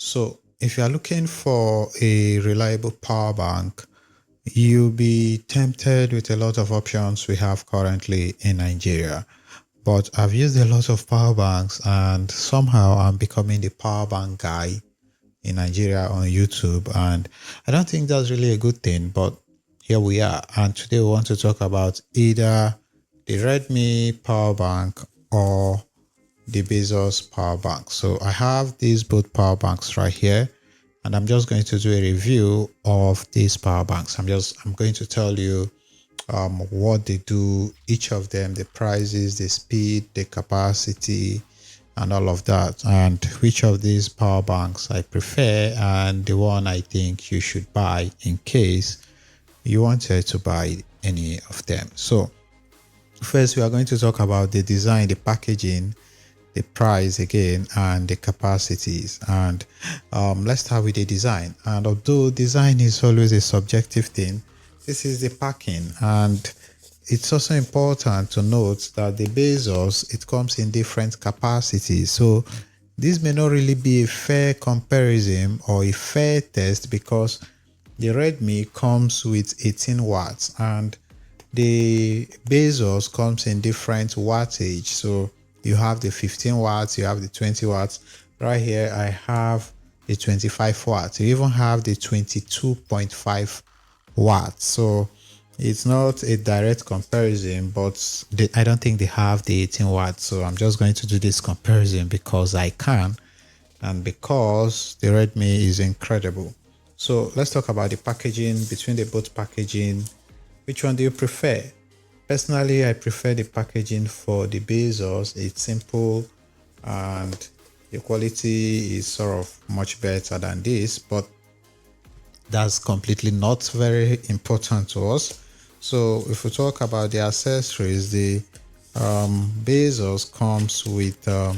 So if you are looking for a reliable power bank, you'll be tempted with a lot of options we have currently in Nigeria. But I've used a lot of power banks and somehow I'm becoming the power bank guy in Nigeria on YouTube. And I don't think that's really a good thing, but here we are. And today we want to talk about either the Redmi power bank or the Baseus power bank. So I have these both power banks right here, and I'm just going to do a review of these power banks. I'm going to tell you what they do, each of them, the prices, the speed, the capacity, and all of that, and which of these power banks I prefer and the one I think you should buy in case you wanted to buy any of them. So first, we are going to talk about the design, the packaging, the price again, and the capacities. And let's start with the design. And although design is always a subjective thing, this is the packing. And it's also important to note that the Baseus, it comes in different capacities. So this may not really be a fair comparison or a fair test because the Redmi comes with 18 watts and the Baseus comes in different wattage. So you have the 15 watts, you have the 20 watts. Right here, I have the 25 watts. You even have the 22.5 watts. So it's not a direct comparison, but I don't think they have the 18 watts. So I'm just going to do this comparison because I can and because the Redmi is incredible. So let's talk about the packaging. Between the both packaging, which one do you prefer? Personally, I prefer the packaging for the Baseus. It's simple and the quality is sort of much better than this, but that's completely not very important to us. So if we talk about the accessories, the Baseus comes with a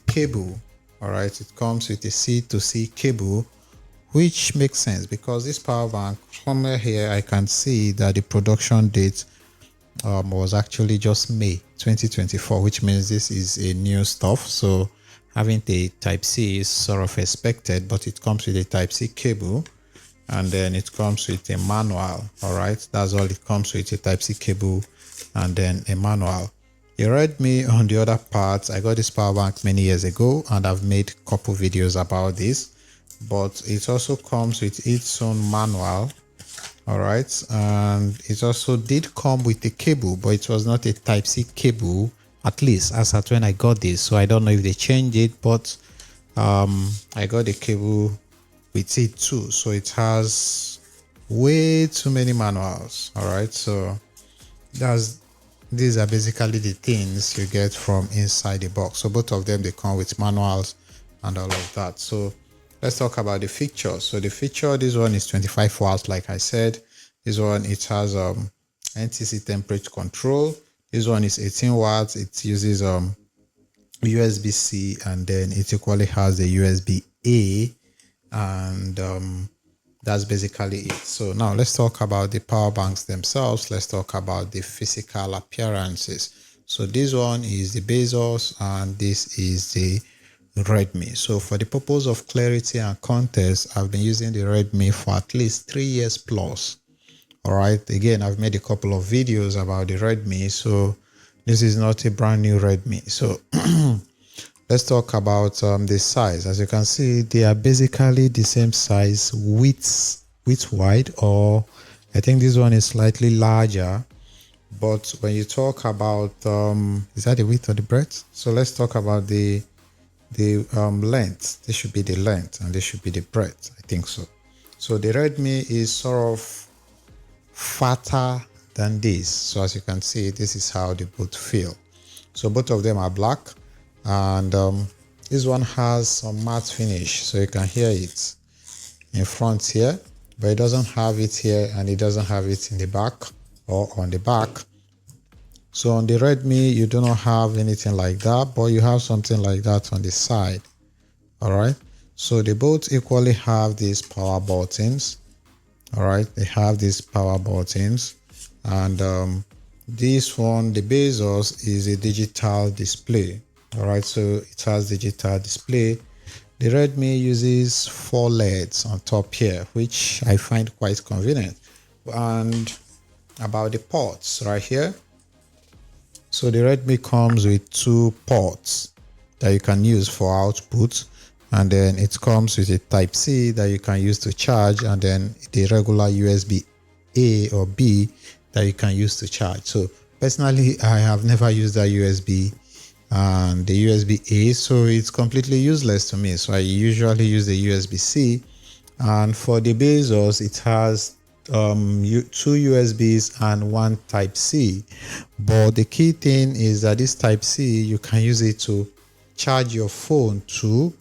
cable. All right, it comes with a C to C cable, which makes sense because this power bank, somewhere here I can see that the production date was actually just May 2024, which means this is a new stuff. So having the Type-C is sort of expected, but it comes with a Type-C cable and then it comes with a manual. All right, that's all it comes with, a Type-C cable and then a manual. The Redmi, on the other part, I got this power bank many years ago and I've made a couple videos about this, but it also comes with its own manual. All right, and it also did come with a cable, but it was not a Type-C cable, at least as at when I got this. So I don't know if they changed it, but I got the cable with it too. So it has way too many manuals. All right, so these are basically the things you get from inside the box. So both of them, they come with manuals and all of that. So let's talk about the features. So the feature, this one is 25 watts, like I said. This one, it has NTC temperature control. This one is 18 watts. It uses USB-C, and then it equally has the USB-A, and that's basically it. So now let's talk about the power banks themselves. Let's talk about the physical appearances. So this one is the Baseus and this is the Redmi. So for the purpose of clarity and context, I've been using the Redmi for at least 3 years plus. All right, again, I've made a couple of videos about the Redmi, so this is not a brand new Redmi. So let's talk about the size. As you can see, they are basically the same size, width wide, or I think this one is slightly larger. But when you talk about is that the width or the breadth? So let's talk about the length. This should be the length and this should be the breadth, I think so. So the Redmi is sort of fatter than this. So as you can see, this is how they both feel. So both of them are black, and this one has some matte finish, so you can hear it in front here, but it doesn't have it here and it doesn't have it in the back or on the back. So on the Redmi, you do not have anything like that, but you have something like that on the side. All right, so they both equally have these power buttons. All right, they have these power buttons, and this one, the Baseus, is a digital display. All right, so it has digital display, The Redmi uses 4 LEDs on top here, which I find quite convenient. And about the ports right here, so the Redmi comes with 2 ports that you can use for output, and then it comes with a type C that you can use to charge, and then the regular USB A or B that you can use to charge. So personally, I have never used that USB and the USB A, so it's completely useless to me. So I usually use the USB C. And for the Baseus, it has 2 USBs and 1 type C. But the key thing is that this type C, you can use it to charge your phone too,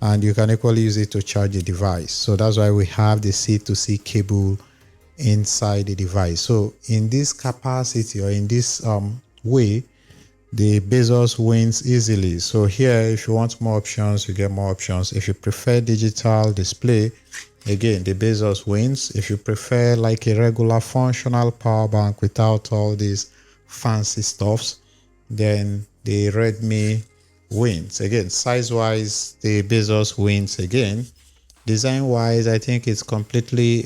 and you can equally use it to charge a device. So that's why we have the C to C cable inside the device. So in this capacity, or in this way, the Baseus wins easily. So here, if you want more options, you get more options. If you prefer digital display, again, the Baseus wins. If you prefer like a regular functional power bank without all these fancy stuffs, then the Redmi wins. Again, size wise, the Baseus wins again. Design wise, I think it's completely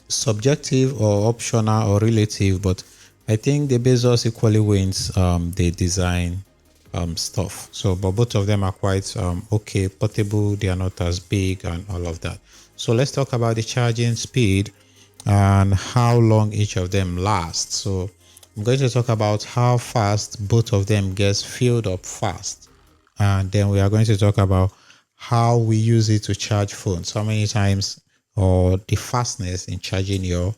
subjective or optional or relative, but I think the Baseus equally wins the design stuff. So, but both of them are quite okay, portable. They are not as big and all of that. So let's talk about the charging speed and how long each of them lasts. So I'm going to talk about how fast both of them gets filled up fast, and then we are going to talk about how we use it to charge phones, how many times, or the fastness in charging your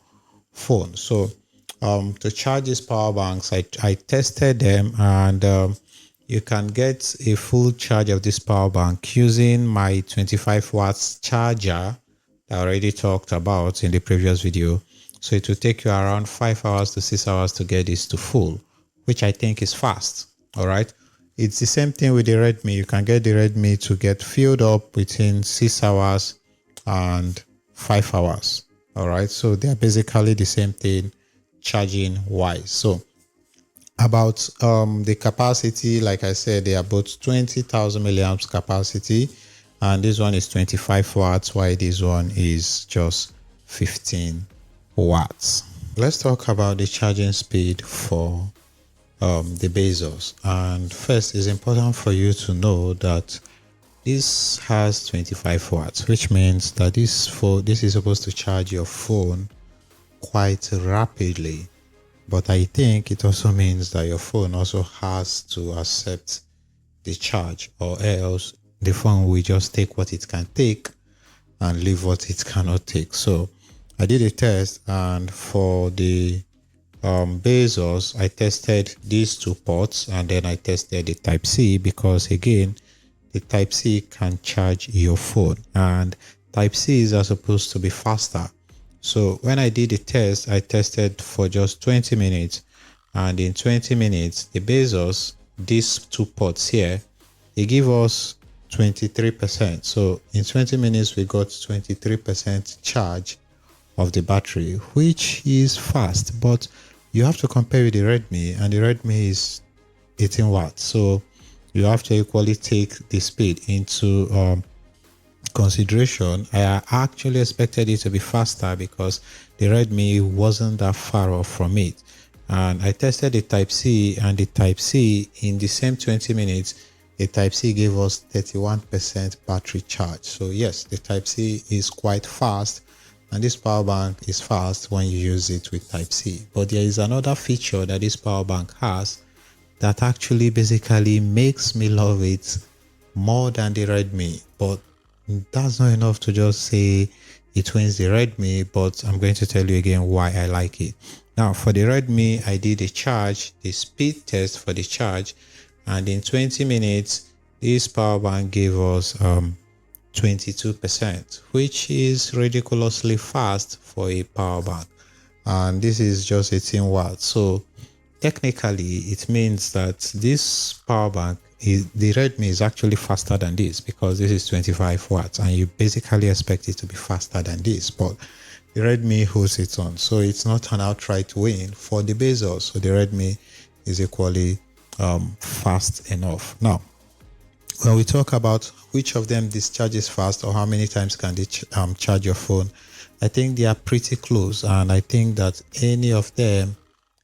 phone. So to charge these power banks, I tested them, and you can get a full charge of this power bank using my 25 watts charger that I already talked about in the previous video. So it will take you around 5 hours to 6 hours to get this to full, which I think is fast. All right. It's the same thing with the Redmi. You can get the Redmi to get filled up within 6 hours and 5 hours. All right. So they're basically the same thing charging wise. So about the capacity, like I said, they are both 20,000 milliamps capacity, and this one is 25 watts, while this one is just 15 watts. Let's talk about the charging speed for the Baseus. And first, it's important for you to know that this has 25 watts, which means that this is supposed to charge your phone quite rapidly. But I think it also means that your phone also has to accept the charge, or else the phone will just take what it can take and leave what it cannot take. So I did a test, and for the Baseus, I tested these 2 ports, and then I tested the type C, because again, the type C can charge your phone, and type Cs are supposed to be faster. So when I did the test, I tested for just 20 minutes, and in 20 minutes, the Baseus, these 2 ports here, they give us 23%. So in 20 minutes, we got 23% charge of the battery, which is fast, but you have to compare with the Redmi, and the Redmi is 18 watts. So you have to equally take the speed into consideration. I actually expected it to be faster because the Redmi wasn't that far off from it. And I tested the type C, and the type C in the same 20 minutes, the type C gave us 31% battery charge. So yes, the type C is quite fast, and this power bank is fast when you use it with type C. But there is another feature that this power bank has that actually basically makes me love it more than the Redmi. But that's not enough to just say it wins the Redmi, but I'm going to tell you again why I like it. Now, for the Redmi, I did a charge, the speed test for the charge, and in 20 minutes, this power bank gave us 22%, which is ridiculously fast for a power bank. And this is just 18 watts. So technically, it means that this power bank, the Redmi, is actually faster than this, because this is 25 watts, and you basically expect it to be faster than this, but the Redmi holds its own. So it's not an outright win for the Baseus. So the Redmi is equally fast enough. Now, when we talk about which of them discharges fast or how many times can they charge your phone, I think they are pretty close, and I think that any of them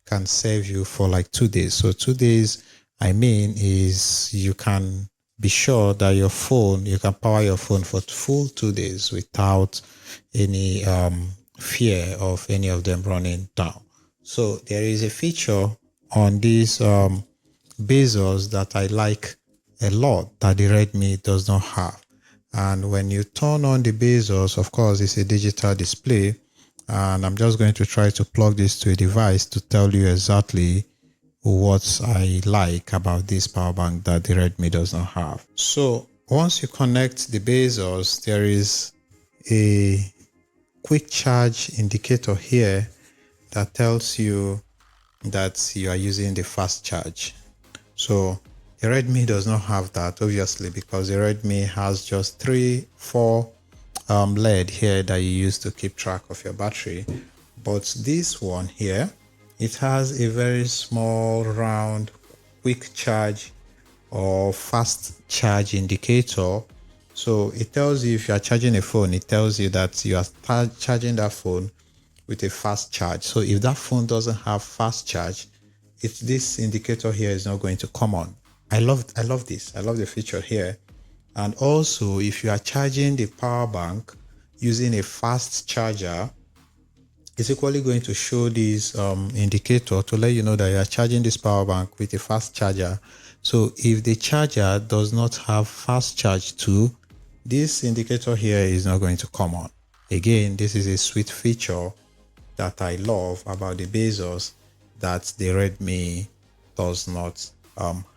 can serve you for like 2 days. So 2 days, I mean, is you can be sure that your phone, you can power your phone for full 2 days without any fear of any of them running down. So there is a feature on this Baseus that I like a lot that the Redmi does not have. And when you turn on the Baseus, of course, it's a digital display. And I'm just going to try to plug this to a device to tell you exactly what I like about this power bank that the Redmi does not have. So once you connect the Baseus, there is a quick charge indicator here that tells you that you are using the fast charge. So the Redmi does not have that, obviously, because the Redmi has just 4 LED here that you use to keep track of your battery. But this one here, it has a very small round quick charge or fast charge indicator. So it tells you if you are charging a phone, it tells you that you are charging that phone with a fast charge. So if that phone doesn't have fast charge, this indicator here is not going to come on. I love this. I love the feature here. And also, if you are charging the power bank using a fast charger, it's equally going to show this indicator to let you know that you are charging this power bank with a fast charger. So if the charger does not have fast charge too, this indicator here is not going to come on. Again, this is a sweet feature that I love about the Baseus that the Redmi does not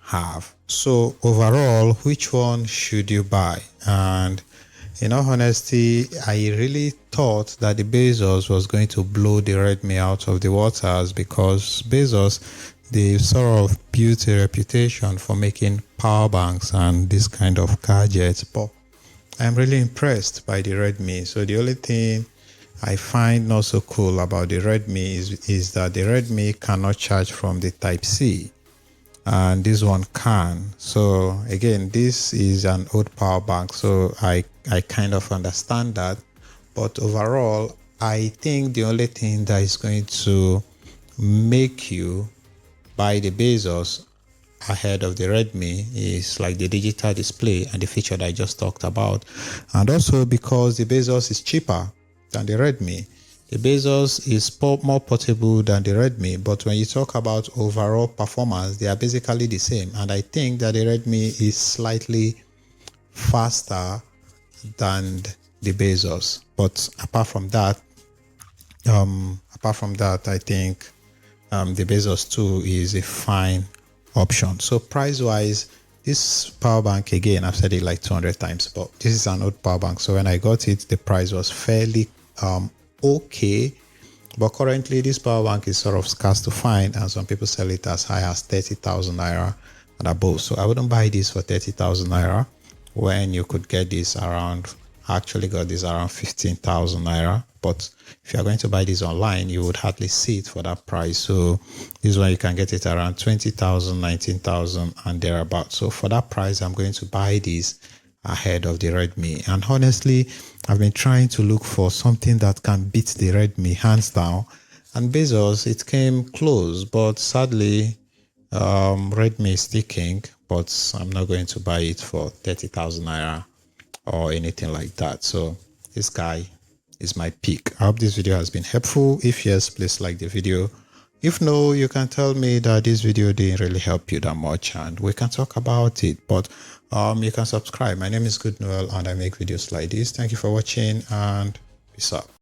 have. So overall, which one should you buy? And in all honesty, I really thought that the Baseus was going to blow the Redmi out of the waters, because Baseus, they sort of built a reputation for making power banks and this kind of gadgets. But I'm really impressed by the Redmi. So the only thing I find not so cool about the Redmi is that the Redmi cannot charge from the Type-C, and this one can. So again, this is an old power bank, so I kind of understand that. But overall, I think the only thing that is going to make you buy the Baseus ahead of the Redmi is like the digital display and the feature that I just talked about, and also because the Baseus is cheaper than the Redmi. The Baseus is more portable than the Redmi, but when you talk about overall performance, they are basically the same. And I think that the Redmi is slightly faster than the Baseus. But apart from that, I think the Baseus 2 is a fine option. So price-wise, this power bank, again, I've said it like 200 times, but this is an old power bank. So when I got it, the price was fairly okay, but currently this power bank is sort of scarce to find, and some people sell it as high as 30,000 naira and above. So I wouldn't buy this for 30,000 naira when you could get this around, I actually got this around 15,000 naira. But if you are going to buy this online, you would hardly see it for that price. So this one you can get it around 20,000, 19,000 and thereabout. So for that price, I'm going to buy this ahead of the Redmi. And honestly, I've been trying to look for something that can beat the Redmi hands down, and Baseus, it came close, but sadly Redmi is still king. But I'm not going to buy it for 30,000 naira or anything like that. So this guy is my pick. I hope this video has been helpful. If yes, please like the video. If no, you can tell me that this video didn't really help you that much and we can talk about it. But you can subscribe. My name is Good Noel and I make videos like this. Thank you for watching and peace out.